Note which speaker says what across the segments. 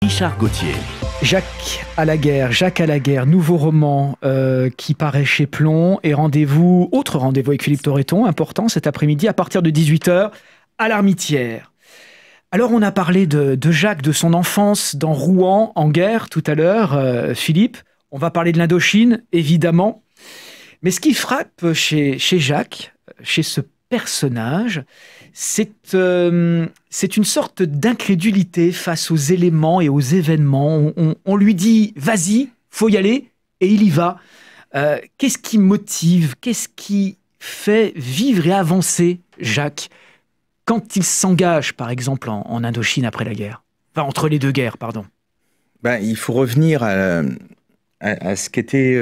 Speaker 1: Richard Gauthier.
Speaker 2: Jacques à la guerre, nouveau roman qui paraît chez Plon et autre rendez-vous avec Philippe Torreton, important cet après-midi à partir de 18 h à l'Armitière. Alors on a parlé de Jacques, de son enfance dans Rouen, en guerre tout à l'heure, Philippe. On va parler de l'Indochine, évidemment. Mais ce qui frappe chez Jacques, chez ce personnage, c'est une sorte d'incrédulité face aux éléments et aux événements. On lui dit « vas-y, faut y aller » et il y va. Qu'est-ce qui motive, qu'est-ce qui fait vivre et avancer Jacques quand il s'engage, par exemple, en Indochine après la guerre? Enfin, entre les deux guerres, pardon.
Speaker 3: Il faut revenir à ce qu'était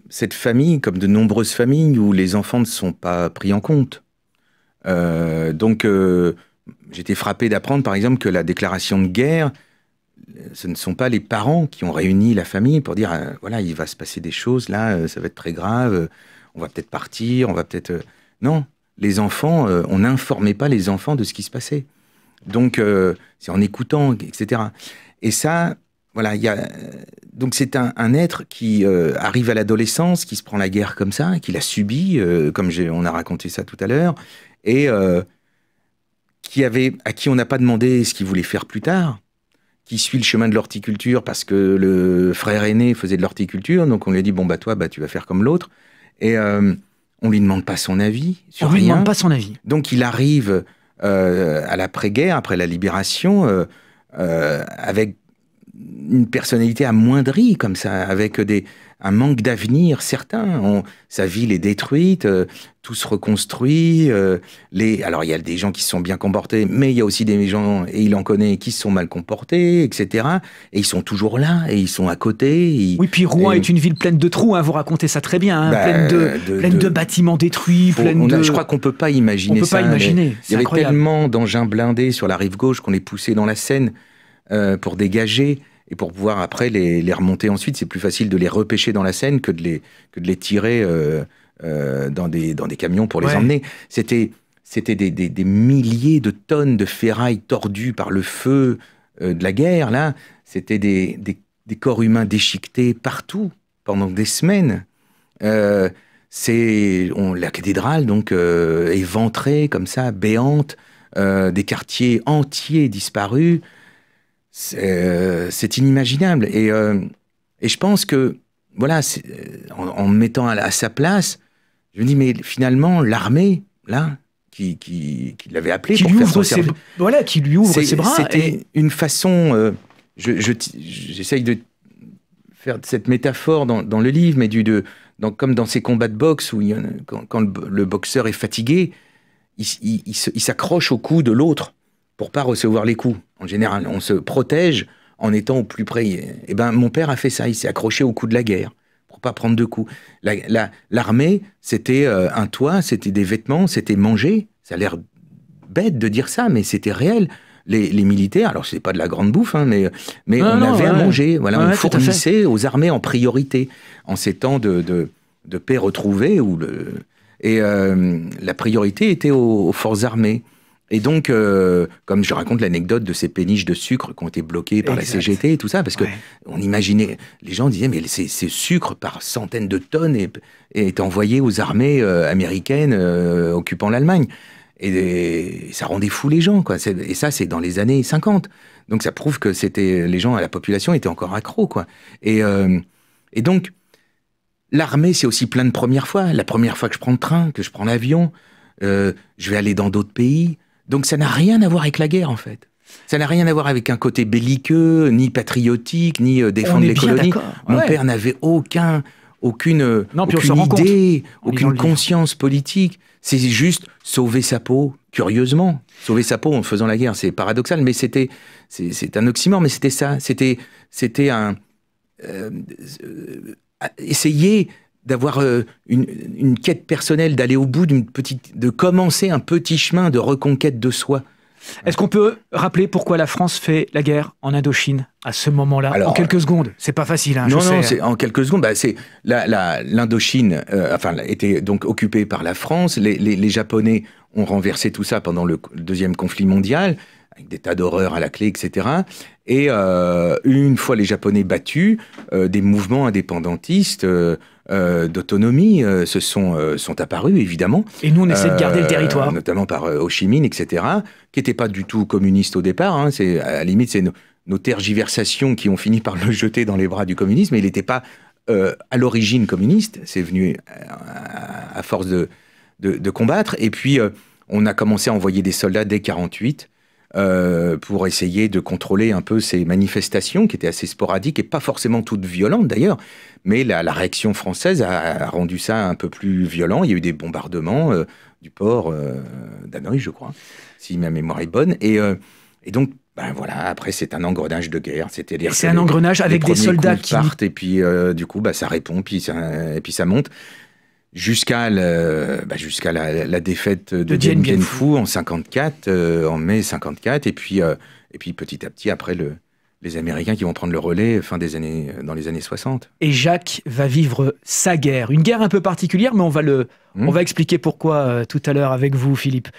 Speaker 3: cette famille, comme de nombreuses familles où les enfants ne sont pas pris en compte. J'étais frappé d'apprendre, par exemple, que la déclaration de guerre, ce ne sont pas les parents qui ont réuni la famille pour dire voilà, il va se passer des choses, là, ça va être très grave, on va peut-être partir, on va peut-être... Non, les enfants, on n'informait pas les enfants de ce qui se passait. Donc, c'est en écoutant, etc. Et ça, voilà, donc c'est un être qui arrive à l'adolescence, qui se prend la guerre comme ça, qui l'a subie, comme on a raconté ça tout à l'heure, et à qui on n'a pas demandé ce qu'il voulait faire plus tard, qui suit le chemin de l'horticulture parce que le frère aîné faisait de l'horticulture, donc on lui a dit, bon, toi, tu vas faire comme l'autre, et on lui demande pas son avis sur rien. On lui demande
Speaker 2: pas son avis.
Speaker 3: Donc il arrive à l'après-guerre, après la libération, avec une personnalité amoindrie comme ça, avec un manque d'avenir certain. Sa ville est détruite, tout se reconstruit. Alors il y a des gens qui se sont bien comportés, mais il y a aussi des gens, et il en connaît, qui se sont mal comportés, etc. Et ils sont toujours là, et ils sont à côté.
Speaker 2: Oui, puis Rouen est une ville pleine de trous, hein, vous racontez ça très bien, hein, pleine de bâtiments détruits,
Speaker 3: Je crois qu'on peut pas imaginer ça.
Speaker 2: On peut pas imaginer.
Speaker 3: Il y avait tellement d'engins blindés sur la rive gauche qu'on les poussait dans la Seine pour dégager. Et pour pouvoir après les remonter ensuite, c'est plus facile de les repêcher dans la Seine que de les tirer dans des camions pour les emmener. C'était des milliers de tonnes de ferraille tordues par le feu de la guerre, là. C'était des corps humains déchiquetés partout, pendant des semaines. La cathédrale, donc, éventrée, comme ça, béante, des quartiers entiers disparus. C'est inimaginable. Et je pense que, voilà, en me mettant à sa place, je me dis, mais finalement, l'armée, là, qui l'avait appelé pour faire son service...
Speaker 2: qui lui ouvre ses bras.
Speaker 3: C'était une façon... j'essaye de faire cette métaphore dans le livre, mais comme dans ces combats de boxe, où quand le boxeur est fatigué, il s'accroche au cou de l'autre pour pas recevoir les coups. En général, on se protège en étant au plus près. Eh ben, mon père a fait ça, il s'est accroché au cou de la guerre pour pas prendre de coups. L'armée, c'était un toit, c'était des vêtements, c'était manger. Ça a l'air bête de dire ça, mais c'était réel. Les militaires, alors c'est pas de la grande bouffe, hein, mais on avait à manger. Voilà, on fournissait aux armées en priorité en ces temps de paix retrouvée. La priorité était aux forces armées. Et donc, comme je raconte l'anecdote de ces péniches de sucre qui ont été bloquées par la CGT et tout ça, parce que on imaginait, les gens disaient, mais ces sucres par centaines de tonnes est envoyé aux armées américaines occupant l'Allemagne. Et ça rendait fou les gens, quoi. Et ça, c'est dans les années 50. Donc ça prouve que les gens, la population était encore accro, quoi. Et donc, l'armée, c'est aussi plein de premières fois. La première fois que je prends le train, que je prends l'avion, je vais aller dans d'autres pays. Donc ça n'a rien à voir avec la guerre, en fait. Ça n'a rien à voir avec un côté belliqueux, ni patriotique, ni défendre les colonies. Mon père n'avait aucune idée, aucune conscience politique. C'est juste sauver sa peau, curieusement. Sauver sa peau en faisant la guerre, c'est paradoxal, mais c'est un oxymore, mais c'était ça. C'était essayer d'avoir une quête personnelle, d'aller au bout de commencer un petit chemin de reconquête de soi.
Speaker 2: Est-ce qu'on peut rappeler pourquoi la France fait la guerre en Indochine à ce moment-là, en quelques secondes? C'est pas facile, hein,
Speaker 3: non, en quelques secondes. L'Indochine était donc occupée par la France. Les Japonais ont renversé tout ça pendant le deuxième conflit mondial. avec des tas d'horreurs à la clé, etc. Et une fois les Japonais battus, des mouvements indépendantistes d'autonomie sont apparus, évidemment.
Speaker 2: Et nous, on essaie de garder le territoire.
Speaker 3: Notamment par Ho Chi Minh, etc., qui n'étaient pas du tout communistes au départ. Hein. À la limite, c'est nos tergiversations qui ont fini par le jeter dans les bras du communisme, mais il n'était pas à l'origine communiste. C'est venu à force de combattre. Et puis, on a commencé à envoyer des soldats dès 1948 pour essayer de contrôler un peu ces manifestations qui étaient assez sporadiques et pas forcément toutes violentes d'ailleurs. Mais la réaction française a rendu ça un peu plus violent. Il y a eu des bombardements du port d'Hanoï, je crois, si ma mémoire est bonne. Et donc, ben voilà, après, c'est un engrenage de guerre.
Speaker 2: C'est un engrenage avec des soldats qui
Speaker 3: partent, et puis du coup, bah, ça répond, et puis ça monte. Jusqu'à la défaite de Dien Bien Phu en 54, en mai 54, et puis petit à petit, après, les Américains qui vont prendre le relais dans les années 60.
Speaker 2: Et Jacques va vivre sa guerre, une guerre un peu particulière, mais on va expliquer pourquoi tout à l'heure avec vous, Philippe.